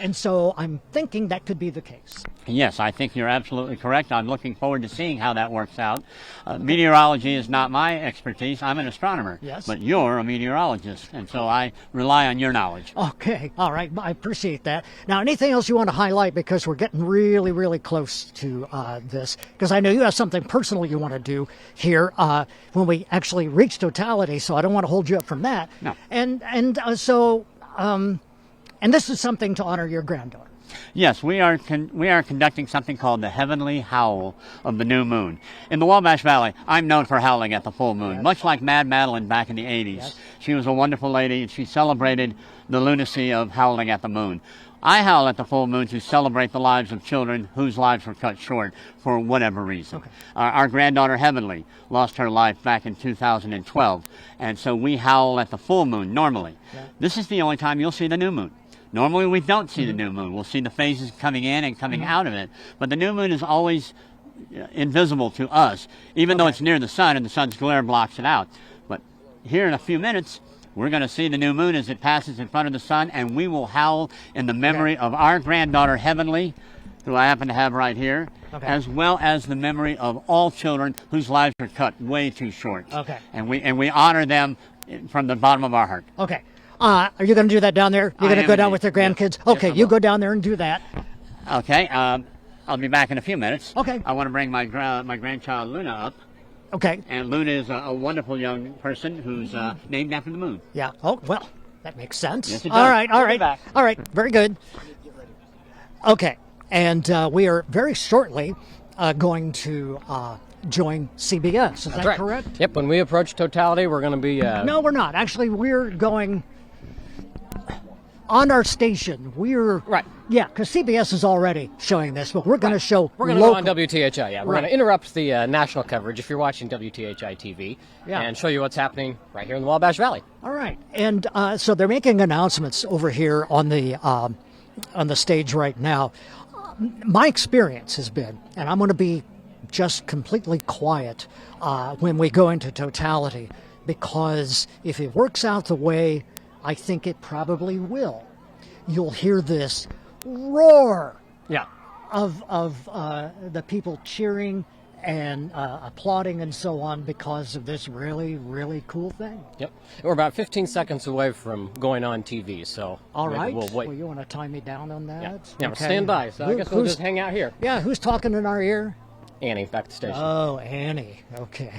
And so I'm thinking that could be the case. Yes, I think you're absolutely correct. I'm looking forward to seeing how that works out. Meteorology is not my expertise. I'm an astronomer. Yes. But you're a meteorologist, and so I rely on your knowledge. Okay. All right. I appreciate that. Now, anything else you want to highlight, because we're getting really, really close to this, because I know you have something personal you want to do here when we actually reach totality, so I don't want to hold you up from that. No. And this is something to honor your granddaughter. Yes, we are conducting something called the Heavenly Howl of the New Moon. In the Wabash Valley, I'm known for howling at the full moon, much like Mad Madeline back in the 80s. Yes. She was a wonderful lady, and she celebrated the lunacy of howling at the moon. I howl at the full moon to celebrate the lives of children whose lives were cut short for whatever reason. Okay. Our granddaughter Heavenly lost her life back in 2012, and so we howl at the full moon normally. Yeah. This is the only time you'll see the new moon. Normally we don't see the new moon. We'll see the phases coming in and coming out of it. But the new moon is always invisible to us, even though it's near the sun and the sun's glare blocks it out. But here in a few minutes, we're going to see the new moon as it passes in front of the sun, and we will howl in the memory of our granddaughter Heavenly, who I happen to have right here, as well as the memory of all children whose lives were cut way too short. Okay. And we honor them from the bottom of our heart. Okay. Are you going to do that down there? You're going to go down with your grandkids? Yes. Okay, Yes, you go down there and do that. Okay. I'll be back in a few minutes. Okay. I want to bring my grandchild Luna up. Okay. And Luna is a wonderful young person who's named after the moon. Yeah. Oh, well, that makes sense. Yes, it does. All right. All We'll right. be back. All right. Very good. Okay. And we are very shortly going to join CBS. Is that right. correct? Yep. When we approach totality, we're going to be. No, we're not. Actually, we're going on our station. We're Right. Yeah, because CBS is already showing this, but we're going to show. We're going to go on local. WTHI. Yeah, we're Right. going to interrupt the national coverage if you're watching WTHI-TV and show you what's happening right here in the Wabash Valley. All right, and so they're making announcements over here on the stage right now. My experience has been, and I'm going to be just completely quiet when we go into totality, because if it works out the way I think it probably will, you'll hear this roar of the people cheering and applauding and so on because of this really, really cool thing. Yep. We're about 15 seconds away from going on TV, so All right. we'll wait. Well, you want to tie me down on that? Yeah, Okay. stand by. So I guess we'll just hang out here. Yeah, who's talking in our ear? Annie, back to the station. Oh, Annie. Okay.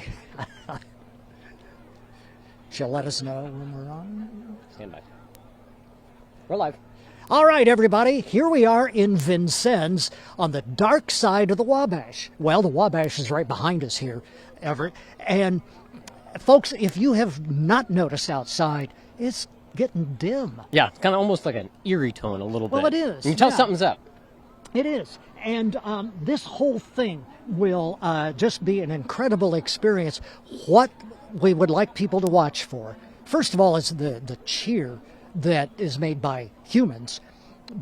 She'll let us know when we're on. Stand by. We're live. All right, everybody. Here we are in Vincennes on the dark side of the Wabash. Well, the Wabash is right behind us here, Everett. And, folks, if you have not noticed outside, it's getting dim. Yeah, it's kind of almost like an eerie tone a little bit. Well, it is, You can tell yeah. something's up. It is. And this whole thing will just be an incredible experience. What we would like people to watch for, first of all, is the cheer that is made by humans,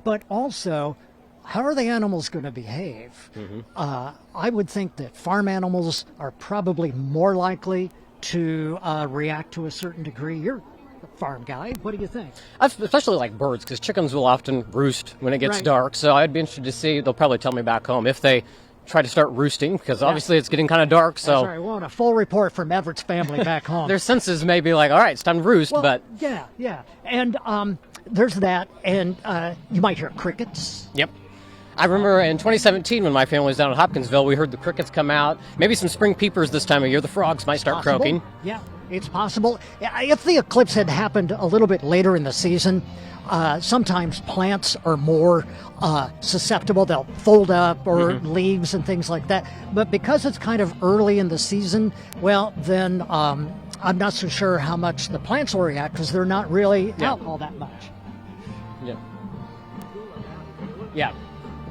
but also how are the animals going to behave? I would think that farm animals are probably more likely to react to a certain degree. You're a farm guy. What do you think? Especially like birds, because chickens will often roost when it gets Right. dark. So I'd be interested to see, they'll probably tell me back home if they try to start roosting, because obviously it's getting kind of dark. So Sorry, we want a full report from Everett's family back home. their senses may be like, all right, it's time to roost, Well, but yeah. And there's that, and you might hear crickets. yep. I remember in 2017 when my family was down in Hopkinsville, we heard the crickets come out. Maybe some spring peepers this time of year. The frogs might start Possible. croaking. Yeah, it's possible. If the eclipse had happened a little bit later in the season, sometimes plants are more susceptible. They'll fold up, or leaves and things like that. But because it's kind of early in the season, well, then I'm not so sure how much the plants will react, because they're not really out all that much. Yeah. Yeah.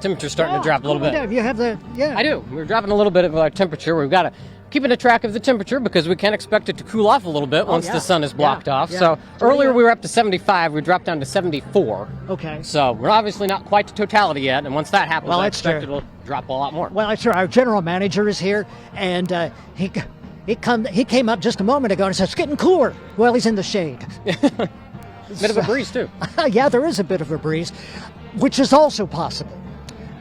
Temperature's starting to drop a little bit. You have the I do. We're dropping a little bit of our temperature. We've got to keep a track of the temperature because we can't expect it to cool off a little bit once the sun is blocked off. Yeah. So So earlier we were up to 75. We dropped down to 74. Okay. So we're obviously not quite to totality yet. And once that happens, Well, I that's expect true. it'll drop a lot more. Well, that's right. Our general manager is here, and he came up just a moment ago and said, it's getting cooler. Well, he's in the shade. Bit of a breeze, too. Yeah, there is a bit of a breeze, which is also possible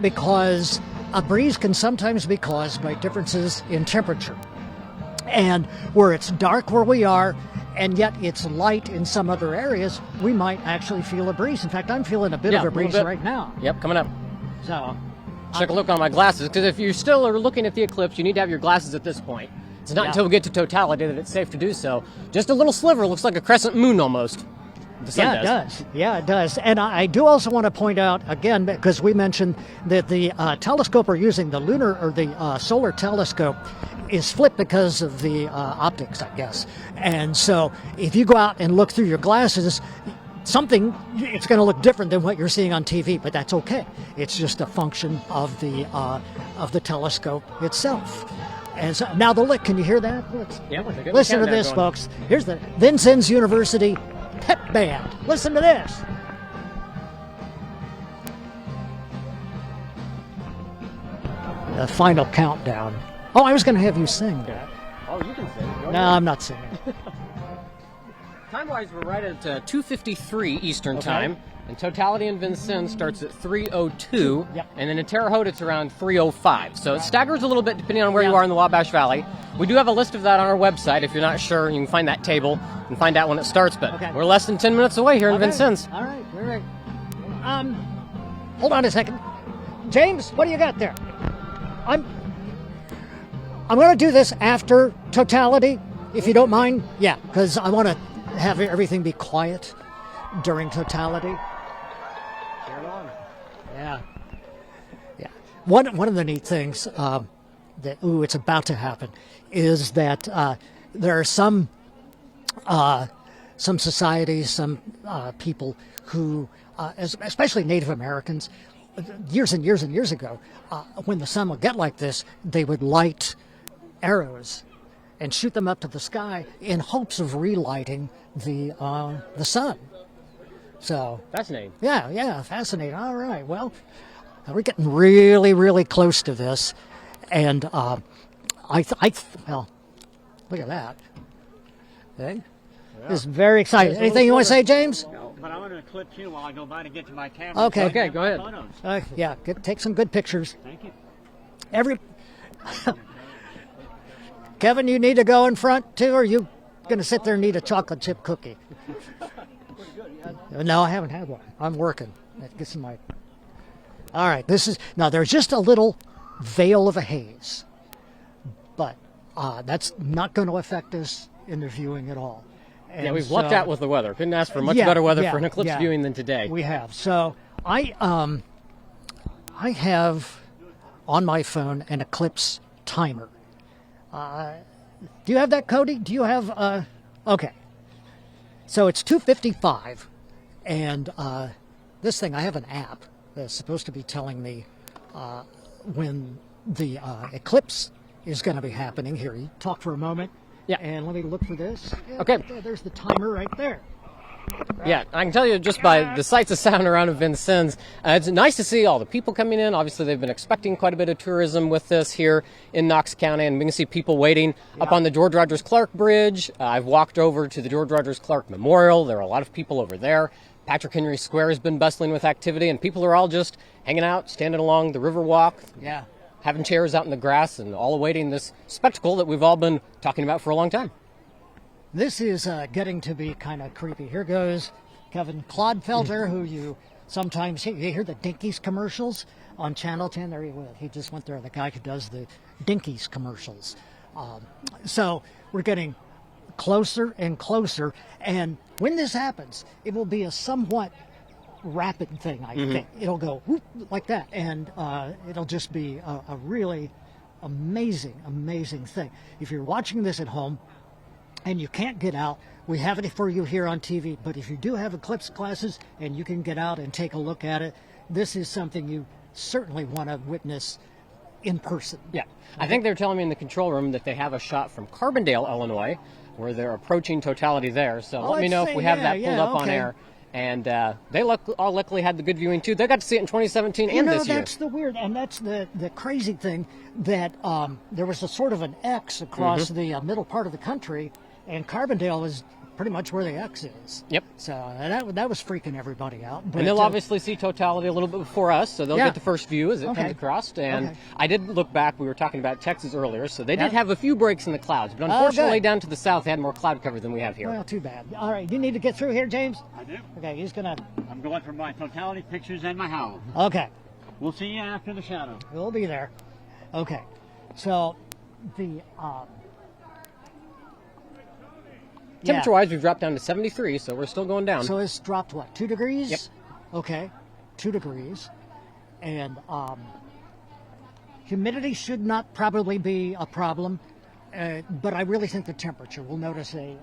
because a breeze can sometimes be caused by differences in temperature. And where it's dark where we are, and yet it's light in some other areas, we might actually feel a breeze. In fact, I'm feeling a bit of a breeze right now. Yep, coming up. So, Take a look on my glasses, because if you still are looking at the eclipse, you need to have your glasses at this point. It's not until we get to totality that it's safe to do so. Just a little sliver looks like a crescent moon almost. The sun it does. Yeah, it does. And I do also want to point out, again, because we mentioned that the telescope we're using, the lunar or the solar telescope, is flipped because of the optics, I guess. And so if you go out and look through your glasses, it's going to look different than what you're seeing on TV, but that's okay. It's just a function of the telescope itself. And so now can you hear that? Listen to this, folks. Here's the Vincennes University pep band. Listen to this. The final countdown. Oh, I was going to have you sing that. Oh, you can sing. No, I'm not singing. Time-wise, we're right at 2:53 Eastern Time. And totality in Vincennes starts at 3:02, and then in Terre Haute it's around 3:05. So it staggers a little bit depending on where you are in the Wabash Valley. We do have a list of that on our website. If you're not sure, you can find that table and find out when it starts. But we're less than 10 minutes away here in Vincennes. All right, all right. Hold on a second, James. What do you got there? I'm going to do this after totality, if you don't mind. Yeah, because I want to have everything be quiet during totality. Yeah. One of the neat things it's about to happen is that there are some societies, some people who, especially Native Americans, years and years and years ago, when the sun would get like this, they would light arrows and shoot them up to the sky in hopes of relighting the sun. So fascinating. Yeah, fascinating. All right. Well, we're getting really, really close to this, and well, look at that. Okay. This is very exciting. Anything you want to say, James? No, but I want to eclipse you while I go by to get to my camera. Okay, go ahead. Yeah, take some good pictures. Thank you. Kevin, you need to go in front too, or are you going to sit there and eat a chocolate chip cookie? No, I haven't had one. I'm working. Get some my. All right, there's just a little veil of a haze, but that's not going to affect us in the viewing at all. And we've lucked out with the weather. Couldn't ask for much better weather for an eclipse viewing than today. We have. So I have on my phone an eclipse timer. Do you have that, Cody? Do you have? Okay. So it's 2:55, and this thing, I have an app that's supposed to be telling me when the eclipse is going to be happening. Here, you talk for a moment. Yeah. And let me look for this. Okay. There's the timer right there. Yeah, I can tell you just by the sights of sound around Vincennes, it's nice to see all the people coming in. Obviously, they've been expecting quite a bit of tourism with this here in Knox County, and we can see people waiting up on the George Rogers Clark Bridge. I've walked over to the George Rogers Clark Memorial. There are a lot of people over there. Patrick Henry Square has been bustling with activity, and people are all just hanging out, standing along the Riverwalk, having chairs out in the grass, and all awaiting this spectacle that we've all been talking about for a long time. This is getting to be kind of creepy. Here goes Kevin Clodfelter, who you sometimes hear the Dinkies commercials on Channel 10. There he went. He just went there, the guy who does the Dinkies commercials. So we're getting closer and closer. And when this happens, it will be a somewhat rapid thing, I think. It'll go whoop, like that. And it'll just be a really amazing, amazing thing. If you're watching this at home, and you can't get out, we have it for you here on TV. But if you do have eclipse classes and you can get out and take a look at it, this is something you certainly want to witness in person. Yeah. I think they're telling me in the control room that they have a shot from Carbondale, Illinois, where they're approaching totality there. So let me know if we have that pulled up on air. And they all luckily had the good viewing, too. They got to see it in 2017 and this year. That's the weird, and that's the crazy thing, that there was a sort of an X across the middle part of the country, and Carbondale was pretty much where the X is. Yep. So that was freaking everybody out. But, And they'll obviously see totality a little bit before us, so they'll Yeah. get the first view as it Okay. comes across. And Okay. I did look back. We were talking about Texas earlier, so they did Yeah. have a few breaks in the clouds. But unfortunately, good. down to the south, they had more cloud cover than we have here. Well, too bad. All right, you need to get through here, James? I do. Okay, he's going to... I'm going for my totality pictures and my howl. Okay, We'll see you after the shadow. we'll be there. Okay, so the... Temperature-wise, we've dropped down to 73, so we're still going down. So it's dropped, what, 2 degrees? Yep. Okay, 2 degrees. And humidity should not probably be a problem, but I really think the temperature, we'll notice a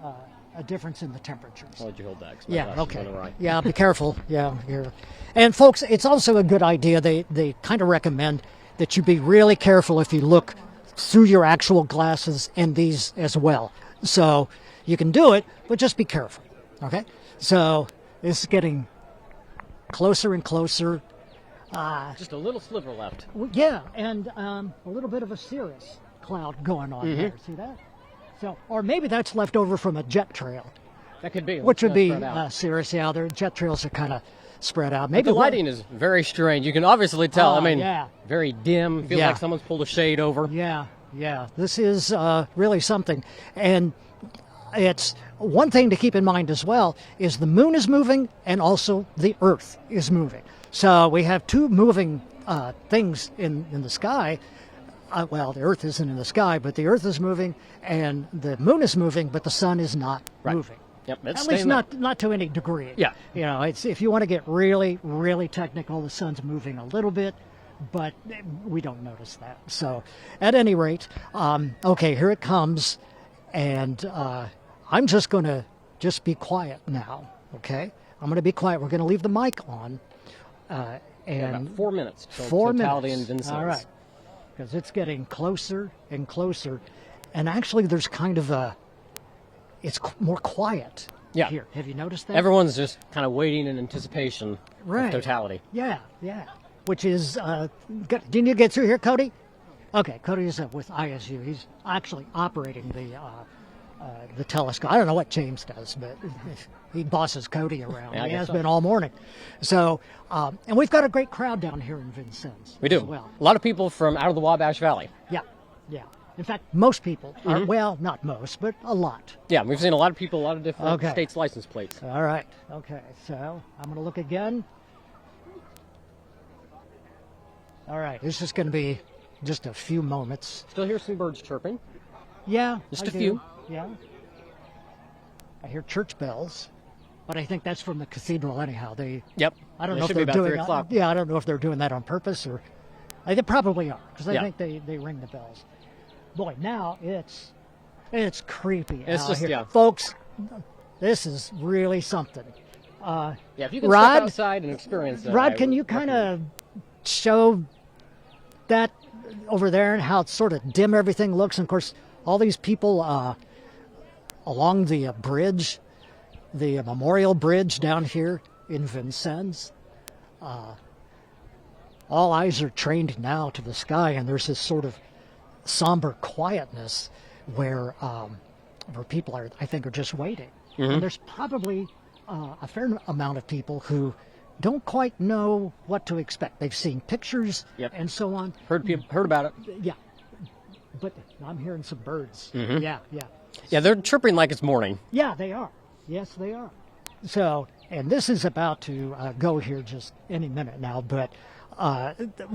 difference in the temperatures. I'll let you hold that. 'cause my Yeah, glasses okay. went awry. Yeah, be careful. Yeah, here. And folks, it's also a good idea. They kind of recommend that you be really careful if you look through your actual glasses and these as well. So you can do it, but just be careful. Okay? So it's getting closer and closer. Just a little sliver left. Yeah, and a little bit of a cirrus cloud going on there. See that? So, or maybe that's left over from a jet trail, That could be. which would be spread out. cirrus. Yeah, their jet trails are kind of spread out. But Maybe the lighting is very strange. You can obviously tell. Oh, I mean, yeah. very dim. Feels Yeah. like someone's pulled a shade over. Yeah, yeah. This is really something. And it's one thing to keep in mind as well is the moon is moving and also the Earth is moving. So we have two moving things in the sky. Well, the Earth isn't in the sky, but the Earth is moving and the moon is moving, but the sun is not moving. Yep, it's At least staying there. not to any degree. Yeah. You know, it's if you want to get really, really technical, the sun's moving a little bit, but we don't notice that. So, at any rate, okay, here it comes, and I'm just going to just be quiet now. Okay, I'm going to be quiet. We're going to leave the mic on, and About 4 minutes till 4 totality minutes. and Vincennes. All right, because it's getting closer and closer, and actually, there's kind of it's more quiet. Yeah. Here, have you noticed that? Everyone's just kind of waiting in anticipation Right. of totality. Yeah, yeah. Which is, didn't you get through here, Cody? Okay, Cody is with ISU. He's actually operating the telescope. I don't know what James does, but he bosses Cody around. Yeah, I He guess has so. been all morning. So, and we've got a great crowd down here in Vincennes. We do. As well. A lot of people from out of the Wabash Valley. Yeah, yeah. In fact, most people Mm-hmm. are, well, not most, but a lot. Yeah, we've seen a lot of people, a lot of different Okay. states' license plates. All right. Okay, so I'm going to look again. All right, this is going to be just a few moments. Still hear some birds chirping. Yeah, Just I a do. few. Yeah, I hear church bells, but I think that's from the cathedral anyhow. Yep. I don't It know if should they're be about doing 3 o'clock. Yeah, I don't know if they're doing that on purpose or they probably are because I Yeah. think they ring the bells. Boy, now it's creepy. It's out just- here. yeah. Folks. This is really something. Yeah, if you can Rod? step outside and experience that. Rod, I can would you kind recommend of show that over there and how sort of dim everything looks? And of course, all these people along the bridge, the memorial bridge down here in Vincennes. All eyes are trained now to the sky, and there's this sort of somber quietness where people are, I think, are just waiting. And there's probably a fair amount of people who don't quite know what to expect. They've seen pictures Yep. and so on. heard about it. Yeah, but I'm hearing some birds. Mm-hmm. Yeah, yeah. Yeah, they're chirping like it's morning. Yeah, they are. Yes, they are. So, and this is about to go here just any minute now, but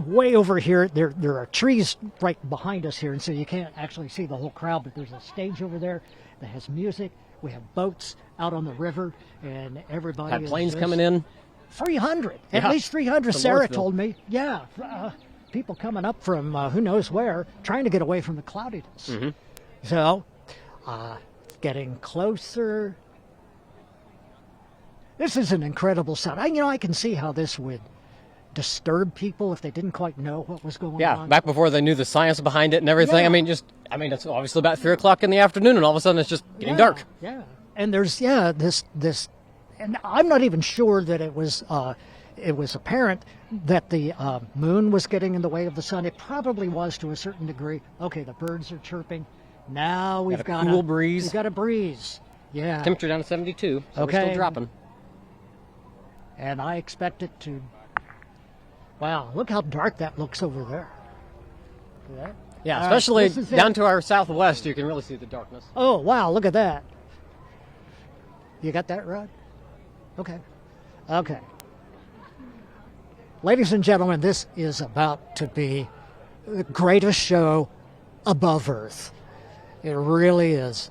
way over here, there are trees right behind us here, and so you can't actually see the whole crowd, but there's a stage over there that has music. We have boats out on the river, and everybody Had is planes just- coming in. 300, at Yeah, least 300, from Sarah Northville. told me. Yeah, people coming up from who knows where, trying to get away from the cloudiness. Mm-hmm. So, getting closer. This is an incredible sound. I can see how this would disturb people if they didn't quite know what was going Yeah, on. back before they knew the science behind it and everything. Yeah. I mean, it's obviously about 3 o'clock in the afternoon, and all of a sudden it's just getting dark. Yeah, and there's this, and I'm not even sure that it was apparent that the moon was getting in the way of the sun. It probably was to a certain degree. Okay, the birds are chirping. Now we've got cool breeze. We've got a breeze. Yeah. Temperature down to 72, so we're Okay. still dropping. And I expect it to. Wow, look how dark that looks over there. See that? Yeah, All right, especially this is it. down to our southwest, you can really see the darkness. Oh, wow, look at that. You got that, Rod? Okay. Okay. Ladies and gentlemen, this is about to be the greatest show above Earth. It really is.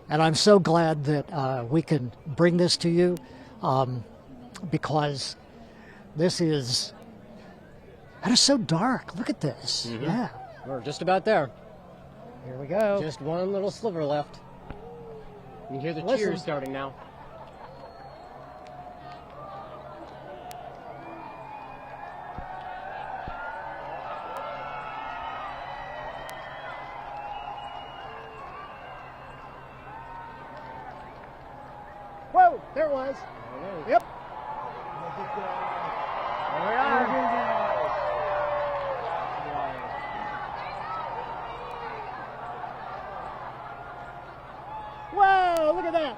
And I'm so glad that we can bring this to you because this is. That is so dark. Look at this. Yeah. We're just about there. Here we go. Just one little sliver left. You can hear the Listen. cheers starting now. Whoa, there it was. Yep. There we are. Whoa, look at that.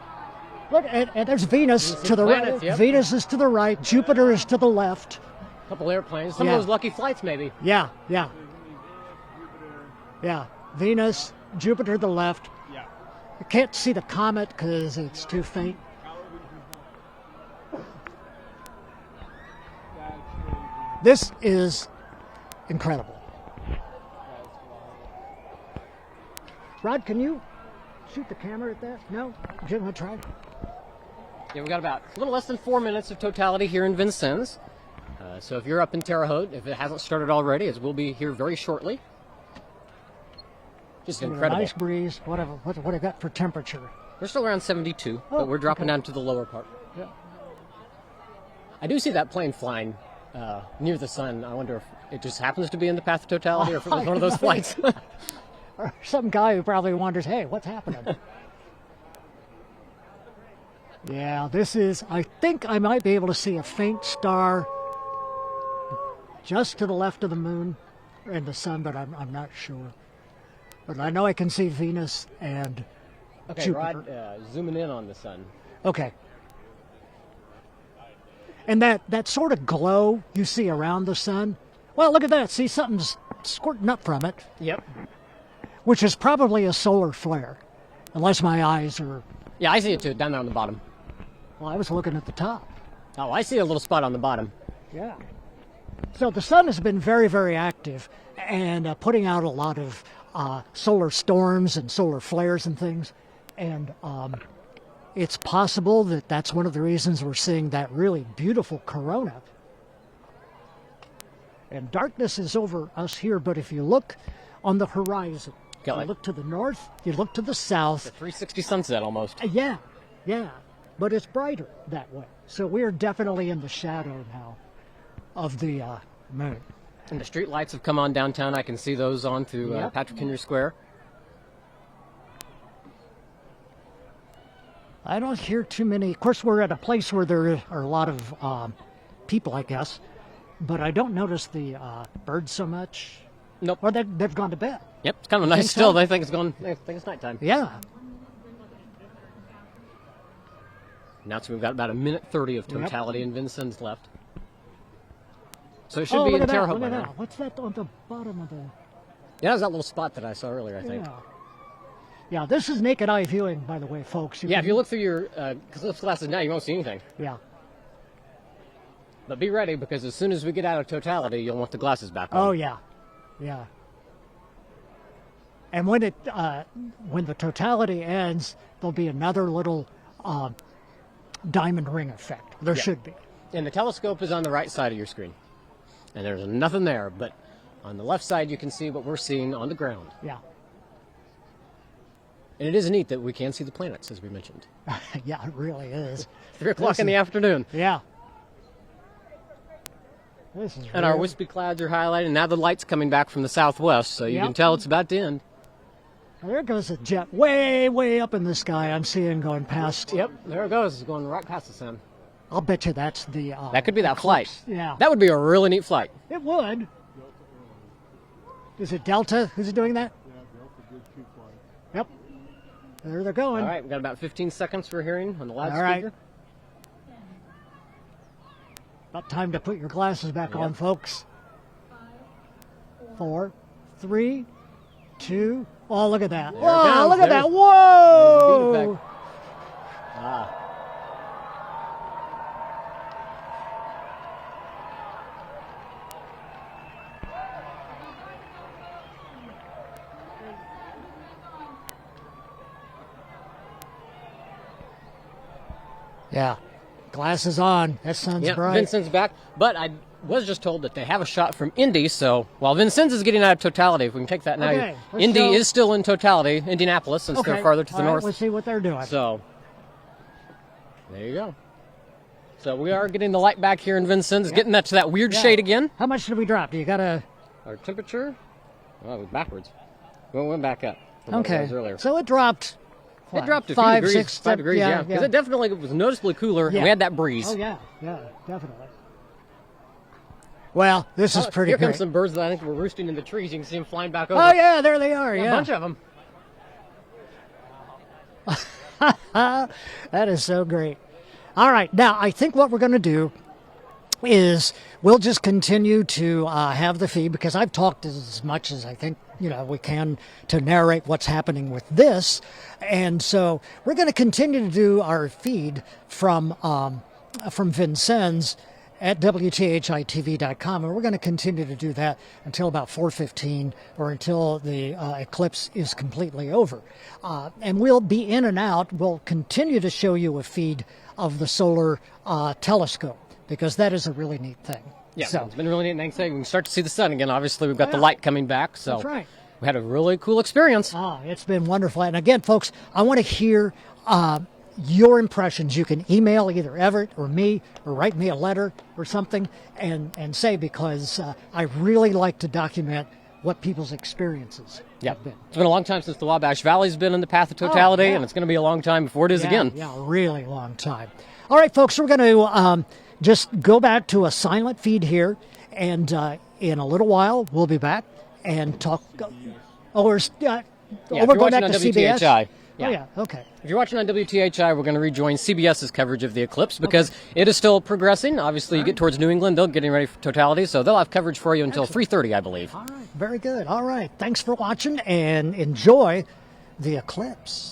Look, and there's Venus You see to the planets, right. yep. Venus is to the right. Jupiter is to the left. A couple airplanes. Some Yeah. of those lucky flights, maybe. Yeah, yeah. Yeah. Venus, Jupiter to the left. Yeah. You can't see the comet because it's too faint. This is incredible. Rod, can you shoot the camera at that? No? Do you want to try? Yeah, we got about a little less than 4 minutes of totality here in Vincennes. So if you're up in Terre Haute, if it hasn't started already, as we'll be here very shortly. Just With a incredible. nice breeze. What have I got for temperature? We're still around 72, Oh, but we're dropping okay. down to the lower part. Yeah. I do see that plane flying near the sun. I wonder if it just happens to be in the path of totality or if it was one of those flights. Or some guy who probably wonders, hey, what's happening? Yeah, this is, I think I might be able to see a faint star just to the left of the moon and the sun, but I'm not sure. But I know I can see Venus and Okay, Jupiter. Rod, zooming in on the sun. Okay. And that sort of glow you see around the sun, well, look at that. See, something's squirting up from it, Yep. which is probably a solar flare, unless my eyes are, Yeah, I see it too, down there on the bottom. well, I was looking at the top. Oh, I see a little spot on the bottom. Yeah. So the sun has been very, very active and putting out a lot of solar storms and solar flares and things. And it's possible that that's one of the reasons we're seeing that really beautiful corona. And darkness is over us here, but if you look on the horizon, Got you like- look to the north, you look to the south, 360 sunset almost. yeah, but it's brighter that way. So we're definitely in the shadow now of the moon. And the street lights have come on downtown. I can see those on through Yep. Patrick Henry Square. I don't hear too many. Of course, we're at a place where there are a lot of people, I guess, but I don't notice the birds so much. Nope. Or they've gone to bed. Yep, it's kind of think nice still. so? They think it's going. They think it's nighttime. Yeah. Now we've got about 1:30 of totality in Vincennes left. So it should Oh, be look in at Terre that! Haute Look by at now. that! What's that on the bottom of the? Yeah, there's that little spot that I saw earlier, I think. Yeah. Yeah. This is naked eye viewing, by the way, folks. Yeah, if can- you look through your Eclipse glasses now, you won't see anything. Yeah. But be ready, because as soon as we get out of totality, you'll want the glasses back on. Oh yeah. Yeah. And when when the totality ends, there'll be another little diamond ring effect. There should be. And the telescope is on the right side of your screen. And there's nothing there, but on the left side, you can see what we're seeing on the ground. Yeah. And it is neat that we can see the planets, as we mentioned. Yeah, it really is. 3 o'clock in the afternoon. Yeah. This is And our really- wispy clouds are highlighted. Now the light's coming back from the southwest, so you Yep. can tell it's about to end. There goes a jet way, way up in the sky. I'm seeing going past. Yep, there it goes. It's going right past the sun. I'll bet you that's the. That could be that flight. Yeah. That would be a really neat flight. It would. Is it Delta? Who's doing that? Yeah, Delta did 2 flights. Yep. There they're going. All right, we've got about 15 seconds for hearing on the loudspeaker. All right. About time to put your glasses back on, folks. 4, 3, 2. Oh, look at that. There it Whoa, comes. look at There's- that. Whoa. There's the beat effect. Ah. Yeah. Glasses on. That sun's Yeah, bright. Vincennes back, but I was just told that they have a shot from Indy, so while Vincennes is getting out of totality, if we can take that now, Okay, let's Indy go. is still in totality, Indianapolis, since they're farther to the All right, north. let's see what they're doing. So, there you go. So we are getting the light back here in Vincennes, getting that to that weird Yeah. shade again. How much did we drop? Do you got a... Our temperature, well, we're backwards. We went back up from what it Okay. was earlier. So it dropped... It what, dropped a 5, few degrees, 6, 5 degrees, yeah. Because yeah. it definitely was noticeably cooler, Yeah. and we had that breeze. Oh, yeah. Yeah, definitely. Well, this is pretty Here great. comes some birds that I think were roosting in the trees. You can see them flying back over. Oh, yeah, there they are, A yeah. bunch of them. That is so great. All right, now I think what we're going to do is we'll just continue to have the feed, because I've talked as much as I think we can to narrate what's happening with this, and so we're going to continue to do our feed from Vincennes at WTHI-TV.com, and we're going to continue to do that until about 4:15, or until the eclipse is completely over. And we'll be in and out. We'll continue to show you a feed of the solar telescope, because that is a really neat thing. Yeah, So, it's been really neat. And we can start to see the sun again. Obviously, we've got the light coming back. So that's right. we had a really cool experience. It's been wonderful. And again, folks, I want to hear your impressions. You can email either Everett or me, or write me a letter or something, and say, because I really like to document what people's experiences have been. It's been a long time since the Wabash Valley's been in the path of totality, yeah. and it's going to be a long time before it is again. Yeah, a really long time. All right, folks, we're going to just go back to a silent feed here, and in a little while we'll be back and talk. We're you're going watching back on to CBS. WTHI. Oh yeah, okay. If you're watching on WTHI, we're going to rejoin CBS's coverage of the eclipse, because it is still progressing. Obviously, you get towards New England, they're getting ready for totality, so they'll have coverage for you until 3:30, I believe. All right, very good. All right, thanks for watching, and enjoy the eclipse.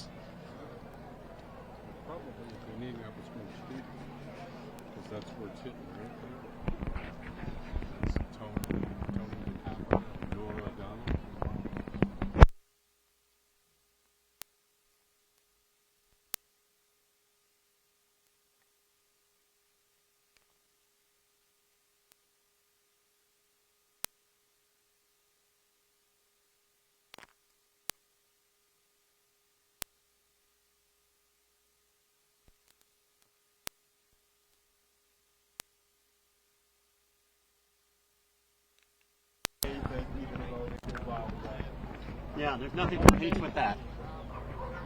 Yeah, there's nothing to compete with that.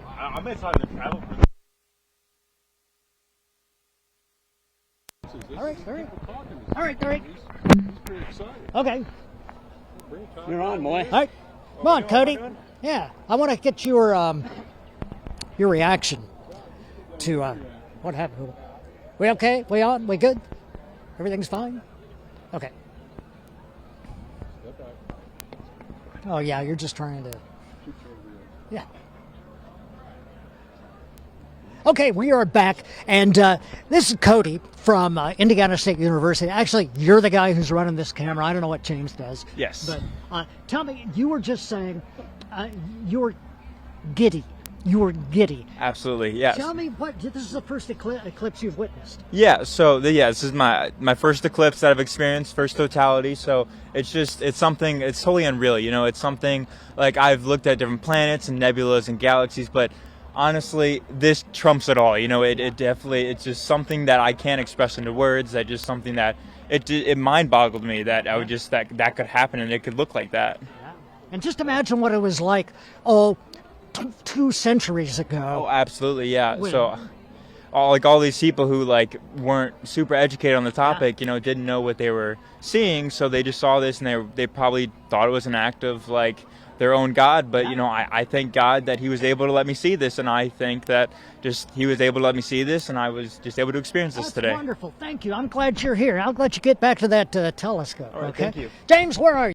I'm excited to travel for All right. Okay. You're on, boy. All right. Come on, Cody. Yeah, I want to get your reaction to what happened. We okay? We on? We good? Everything's fine? Okay. Oh yeah, you're just trying to. Yeah. Okay, we are back, and this is Cody from Indiana State University. Actually, you're the guy who's running this camera. I don't know what James does. Yes. But tell me, you were just saying you were giddy. You were giddy. Absolutely, yes. Tell me, this is the first eclipse you've witnessed. Yeah, so this is my first eclipse that I've experienced, first totality. So it's something, it's totally unreal. It's something like I've looked at different planets and nebulas and galaxies, but honestly, this trumps it all. It definitely, it's just something that I can't express into words. That just something that it mind boggled me that I would just that could happen and it could look like that. Yeah. And just imagine what it was like, 2 centuries ago. Oh, absolutely, yeah. So, all these people who weren't super educated on the topic, didn't know what they were seeing, so they just saw this and they probably thought it was an act of their own God. But, you know, I thank God that he was able to let me see this, and I think that just he was able to let me see this, and I was just able to experience this today. Wonderful. Thank you. I'm glad you're here. I'm glad you get back to that telescope. All right, okay. thank you. James, where are you?